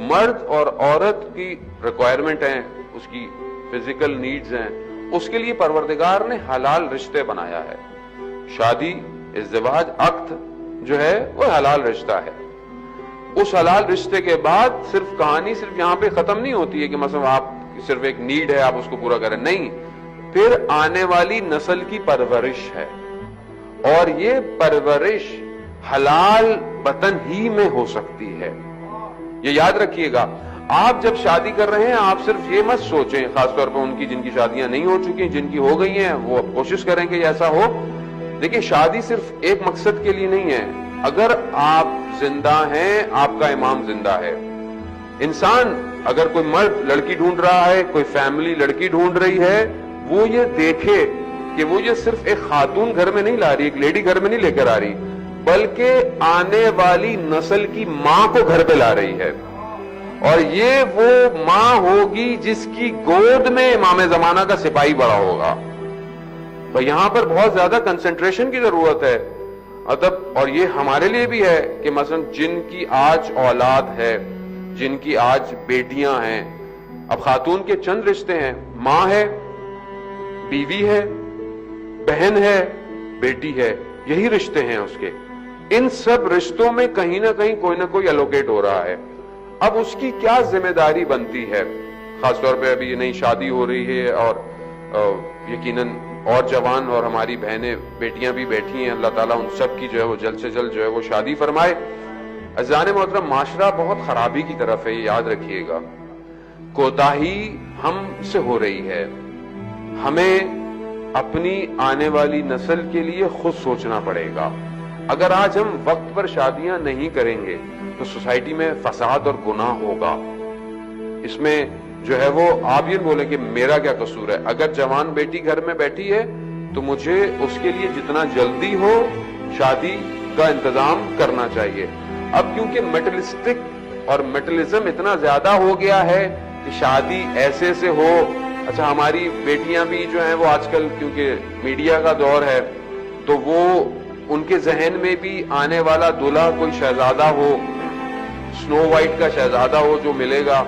مرد اور عورت کی ریکوائرمنٹ ہیں، اس کی فزیکل نیڈز ہیں، اس کے لیے پروردگار نے حلال رشتے بنایا ہے. شادی، ازدواج، عقد جو ہے وہ حلال رشتہ ہے. اس حلال رشتے کے بعد صرف کہانی صرف یہاں پہ ختم نہیں ہوتی ہے کہ مثلا آپ صرف ایک نیڈ ہے آپ اس کو پورا کریں، نہیں، پھر آنے والی نسل کی پرورش ہے، اور یہ پرورش حلال وطن ہی میں ہو سکتی ہے. یہ یاد رکھیے گا. آپ جب شادی کر رہے ہیں آپ صرف یہ مت سوچیں، خاص طور پہ ان کی جن کی شادیاں نہیں ہو چکی، جن کی ہو گئی ہیں، وہ کوشش کریں کہ ایسا ہو. دیکھیں، شادی صرف ایک مقصد کے لیے نہیں ہے. اگر آپ زندہ ہیں، آپ کا امام زندہ ہے. انسان اگر کوئی مرد لڑکی ڈھونڈ رہا ہے، کوئی فیملی لڑکی ڈھونڈ رہی ہے، وہ یہ دیکھے کہ وہ یہ صرف ایک خاتون گھر میں نہیں لا رہی، ایک لیڈی گھر میں نہیں لے کر آ رہی، بلکہ آنے والی نسل کی ماں کو گھر پہ لا رہی ہے. اور یہ وہ ماں ہوگی جس کی گود میں امام زمانہ کا سپاہی بڑا ہوگا. تو یہاں پر بہت زیادہ کنسنٹریشن کی ضرورت ہے. اور یہ ہمارے لیے بھی ہے کہ مثلا جن کی آج اولاد ہے، جن کی آج بیٹیاں ہیں، اب خاتون کے چند رشتے ہیں، ماں ہے، بیوی ہے، بہن ہے، بیٹی ہے، یہی رشتے ہیں اس کے. ان سب رشتوں میں کہیں نہ کہیں کوئی نہ کوئی الوکیٹ ہو رہا ہے. اب اس کی کیا ذمہ داری بنتی ہے؟ خاص طور پہ ابھی یہ نئی شادی ہو رہی ہے، اور یقیناً اور جوان اور ہماری بہنیں بیٹیاں بھی بیٹھی ہیں. اللہ تعالیٰ ان سب کی جو ہے وہ جلد سے جلد جو ہے وہ شادی فرمائے. عزیزان محترم، معاشرہ بہت خرابی کی طرف ہے، یہ یاد رکھیے گا. کوتاہی ہم سے ہو رہی ہے. ہمیں اپنی آنے والی نسل کے لیے خود سوچنا پڑے گا. اگر آج ہم وقت پر شادیاں نہیں کریں گے تو سوسائٹی میں فساد اور گناہ ہوگا. اس میں جو ہے وہ آپ یہ بولیں کہ میرا کیا قصور ہے. اگر جوان بیٹی گھر میں بیٹھی ہے تو مجھے اس کے لیے جتنا جلدی ہو شادی کا انتظام کرنا چاہیے. اب کیونکہ میٹرلسٹک اور میٹرلزم اتنا زیادہ ہو گیا ہے کہ شادی ایسے سے ہو. اچھا، ہماری بیٹیاں بھی جو ہیں وہ آج کل کیونکہ میڈیا کا دور ہے تو وہ ان کے ذہن میں بھی آنے والا دولہا کوئی شہزادہ ہو، سنو وائٹ کا شہزادہ ہو جو ملے گا.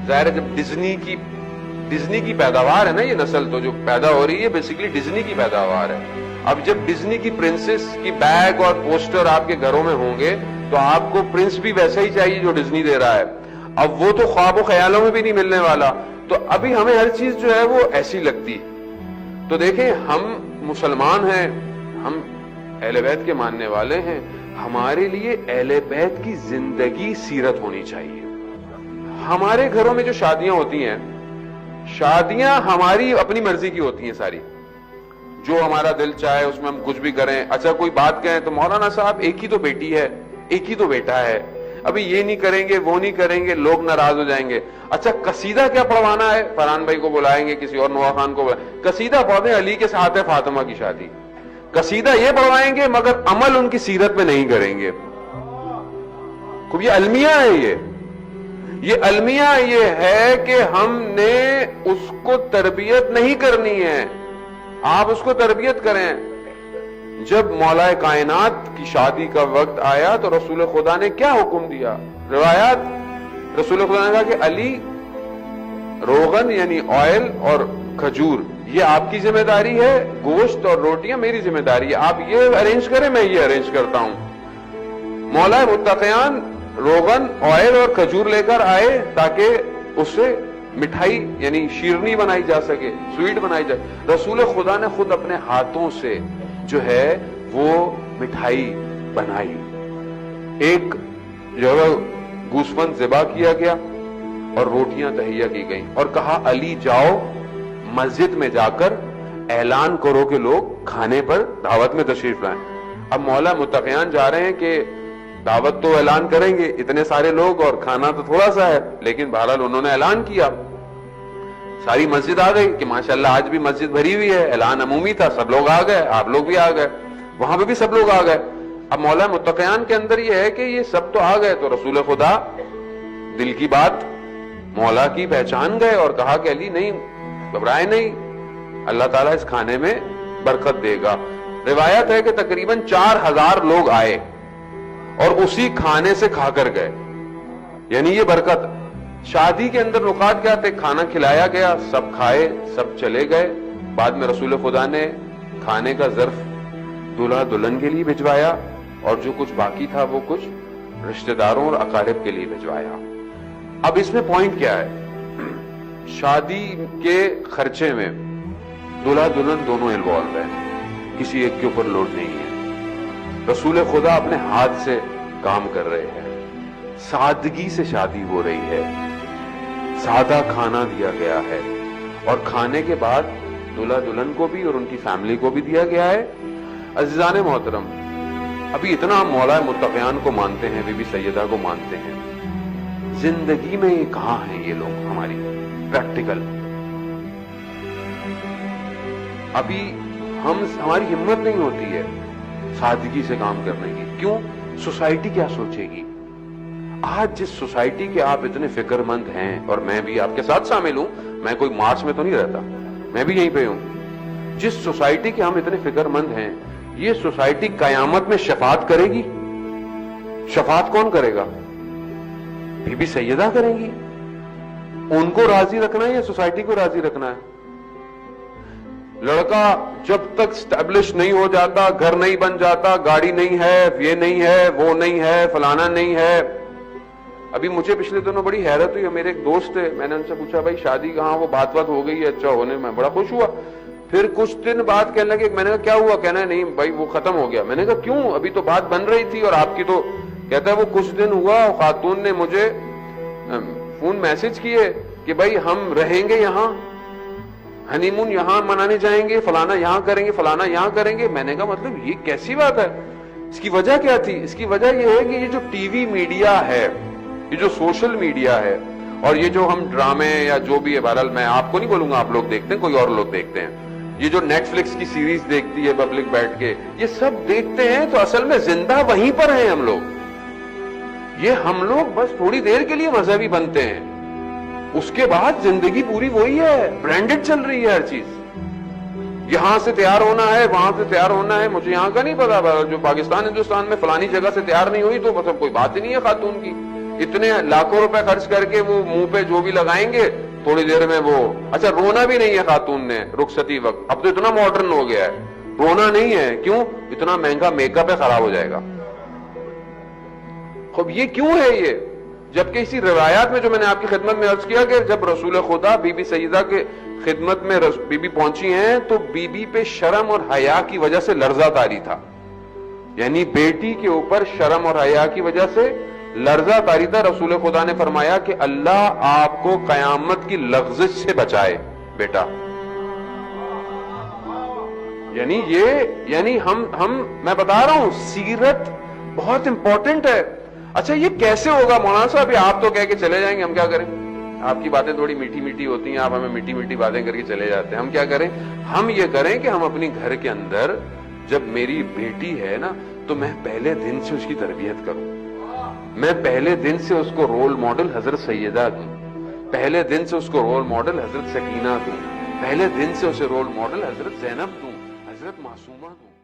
ظاہر ہے جب ڈزنی کی پیداوار ہے نا، یہ نسل تو جو پیدا ہو رہی ہے بیسیکلی ڈزنی کی پیداوار ہے. اب جب ڈزنی کی پرنسس کی بیگ اور پوسٹر آپ کے گھروں میں ہوں گے تو آپ کو پرنس بھی ویسا ہی چاہیے جو ڈزنی دے رہا ہے. اب وہ تو خواب و خیالوں میں بھی نہیں ملنے والا. تو ابھی ہمیں ہر چیز جو ہے وہ ایسی لگتی. تو دیکھیں، ہم مسلمان ہیں، ہم اہل بیت کے ماننے والے ہیں. ہمارے لیے اہل بیت کی زندگی سیرت ہونی چاہیے. ہمارے گھروں میں جو شادیاں ہوتی ہیں، شادیاں ہماری اپنی مرضی کی ہوتی ہیں ساری، جو ہمارا دل چاہے اس میں ہم کچھ بھی کریں. اچھا، کوئی بات کہیں تو مولانا صاحب ایک ہی تو بیٹی ہے، ایک ہی تو بیٹا ہے، ابھی یہ نہیں کریں گے وہ نہیں کریں گے، لوگ ناراض ہو جائیں گے. اچھا، قصیدہ کیا پڑھوانا ہے؟ فرحان بھائی کو بلائیں گے، کسی اور نوا خان کو بلائیں، قصیدہ پڑھیں علی کے ساتھ ہے فاطمہ کی شادی. قصیدہ یہ پڑھوائیں گے مگر عمل ان کی سیرت میں نہیں کریں گے. یہ المیہ ہے. یہ المیہ یہ ہے کہ ہم نے اس کو تربیت نہیں کرنی ہے. آپ اس کو تربیت کریں. جب مولا کائنات کی شادی کا وقت آیا تو رسول خدا نے کیا حکم دیا؟ روایات، رسول خدا نے کہا کہ علی، روغن یعنی آئل اور کھجور یہ آپ کی ذمہ داری ہے، گوشت اور روٹیاں میری ذمہ داری ہے. آپ یہ ارینج کریں، میں یہ ارینج کرتا ہوں. مولا متقیان روغن، آئل اور کھجور لے کر آئے تاکہ اس سے مٹھائی یعنی شیرنی بنائی جا سکے، سویٹ بنائی جائے. رسول خدا نے خود اپنے ہاتھوں سے جو ہے وہ مٹھائی بنائی. ایک جو ہے گوسفند ذبح کیا گیا اور روٹیاں تہیا کی گئیں اور کہا علی جاؤ مسجد میں جا کر اعلان کرو کہ لوگ کھانے پر دعوت میں تشریف لائیں. اب مولا متقیان جا رہے ہیں کہ دعوت تو اعلان کریں گے، اتنے سارے لوگ اور کھانا تو تھوڑا سا ہے، لیکن بہرحال انہوں نے اعلان کیا. ساری مسجد آ گئی کہ ماشاءاللہ آج بھی مسجد بھری ہوئی ہے، اعلان عمومی تھا، سب لوگ آ گئے، آپ لوگ بھی آ گئے، وہاں پہ بھی سب لوگ آ گئے. اب مولا متقیان کے اندر یہ ہے کہ یہ سب تو آ گئے تو رسول خدا دل کی بات مولا کی پہچان گئے اور کہا کہ علی نہیں، گھبرائے نہیں، اللہ تعالیٰ اس کھانے میں برکت دے گا. روایت ہے کہ تقریباً 4000 لوگ آئے اور اسی کھانے سے کھا کر گئے. یعنی یہ برکت. شادی کے اندر نکات کیا تھے؟ کھانا کھلایا گیا, سب کھائے, سب چلے گئے. بعد میں رسول خدا نے کھانے کا ظرف دلہا دلہن کے لیے بھجوایا, اور جو کچھ باقی تھا وہ کچھ رشتہ داروں اور اقارب کے لیے بھجوایا. اب اس میں پوائنٹ کیا ہے؟ شادی کے خرچے میں دلہا دلہن دونوں انوالو ہیں, کسی ایک کے اوپر لوڈ نہیں ہے. رسول خدا اپنے ہاتھ سے کام کر رہے ہیں, سادگی سے شادی ہو رہی ہے, سادہ کھانا دیا گیا ہے, اور کھانے کے بعد دلہا دلہن کو بھی اور ان کی فیملی کو بھی دیا گیا ہے. عزیزان محترم, ابھی اتنا ہم مولا متقیان کو مانتے ہیں, بی بی سیدہ کو مانتے ہیں, زندگی میں یہ کہاں ہیں یہ لوگ ہماری پریکٹیکل؟ ابھی ہماری ہمت نہیں ہوتی ہے سادگی سے کام کرنے کی. کیوں؟ سوسائٹی کیا سوچے گی؟ آج جس سوسائٹی کے آپ اتنے فکر مند ہیں, اور میں بھی آپ کے ساتھ شامل ہوں, میں کوئی مارچ میں تو نہیں رہتا, میں بھی یہیں پہ ہوں. جس سوسائٹی کے ہم اتنے فکر مند ہیں, یہ سوسائٹی قیامت میں شفاعت کرے گی. شفاعت کون کرے گا؟ بی بی سیدہ کریں گی. ان کو راضی رکھنا ہے یا سوسائٹی کو راضی رکھنا ہے؟ لڑکا جب تک اسٹیبلش نہیں ہو جاتا, گھر نہیں بن جاتا, گاڑی نہیں ہے, یہ نہیں ہے, وہ نہیں ہے, فلانا نہیں ہے. ابھی مجھے پچھلے دنوں بڑی حیرت ہوئی, میرے ایک دوست ہے, میں نے ان سے پوچھا بھائی شادی کہاں, وہ بات ہو گئی ہے, اچھا ہونے میں بڑا خوش ہوا. پھر کچھ دن بعد کہنے لگے, میں نے کہا کیا ہوا؟ کہنا ہے نہیں بھائی وہ ختم ہو گیا. میں نے کہا کیوں؟ ابھی تو بات بن رہی تھی اور آپ کی تو. کہتا ہے وہ کچھ دن ہوا, خاتون نے مجھے فون میسج کیے کہ بھائی ہم رہیں گے یہاں, ہنی مون یہاں منانے جائیں گے, فلانا یہاں کریں گے, فلانا یہاں کریں گے. میں نے کہا مطلب یہ کیسی بات ہے؟ اس کی وجہ کیا تھی؟ اس کی وجہ یہ ہے کہ یہ جو ٹی وی میڈیا ہے, یہ جو سوشل میڈیا ہے, اور یہ جو ہم ڈرامے یا جو بھی ہے, بہرحال میں آپ کو نہیں بولوں گا, آپ لوگ دیکھتے ہیں, کوئی اور لوگ دیکھتے ہیں, یہ جو نیٹ فلکس کی سیریز دیکھتی ہے پبلک بیٹھ کے, یہ سب دیکھتے ہیں, تو اصل میں زندہ وہیں پر ہیں ہم لوگ. یہ ہم لوگ بس تھوڑی دیر کے لیے مذہبی بنتے ہیں, اس کے بعد زندگی پوری وہی ہے, برانڈڈ چل رہی ہے ہر چیز. یہاں سے تیار ہونا ہے, وہاں سے تیار ہونا ہے, مجھے یہاں کا نہیں پتا, جو پاکستان ہندوستان میں فلانی جگہ سے تیار نہیں ہوئی تو مطلب کوئی بات ہی نہیں ہے خاتون کی. اتنے لاکھوں روپے خرچ کر کے وہ منہ پہ جو بھی لگائیں گے, تھوڑی دیر میں وہ. اچھا رونا بھی نہیں ہے خاتون نے رخصتی وقت, اب تو اتنا ماڈرن ہو گیا ہے, رونا نہیں ہے. کیوں؟ اتنا مہنگا میک اپ ہے, خراب ہو جائے گا. خب یہ کیوں ہے یہ؟ جبکہ اسی روایات میں جو میں نے آپ کی خدمت میں عرض کیا کہ جب رسول خدا بی بی سیدہ کے خدمت میں بی بی پہنچی ہیں تو بی بی پہ شرم اور حیا کی وجہ سے لرزہ طاری تھا. یعنی بیٹی کے اوپر شرم اور حیا کی وجہ سے لرزہ طاری تھا. رسول خدا نے فرمایا کہ اللہ آپ کو قیامت کی لغزش سے بچائے بیٹا. یعنی ہم میں بتا رہا ہوں, سیرت بہت امپورٹنٹ ہے. اچھا یہ کیسے ہوگا مولانا صاحب؟ آپ تو کہہ کے چلے جائیں گے, ہم کیا کریں؟ آپ کی باتیں تھوڑی میٹھی میٹھی ہوتی ہیں, آپ ہمیں میٹھی میٹھی باتیں کر کے چلے جاتے ہیں, ہم کیا کریں؟ ہم یہ کریں کہ ہم اپنی گھر کے اندر جب میری بیٹی ہے نا, تو میں پہلے دن سے اس کی تربیت کروں. میں پہلے دن سے اس کو رول ماڈل حضرت سیدہ دوں, پہلے دن سے اس کو رول ماڈل حضرت سکینہ دوں, پہلے دن سے اسے رول ماڈل حضرت زینب دوں, حضرت معصومہ دوں.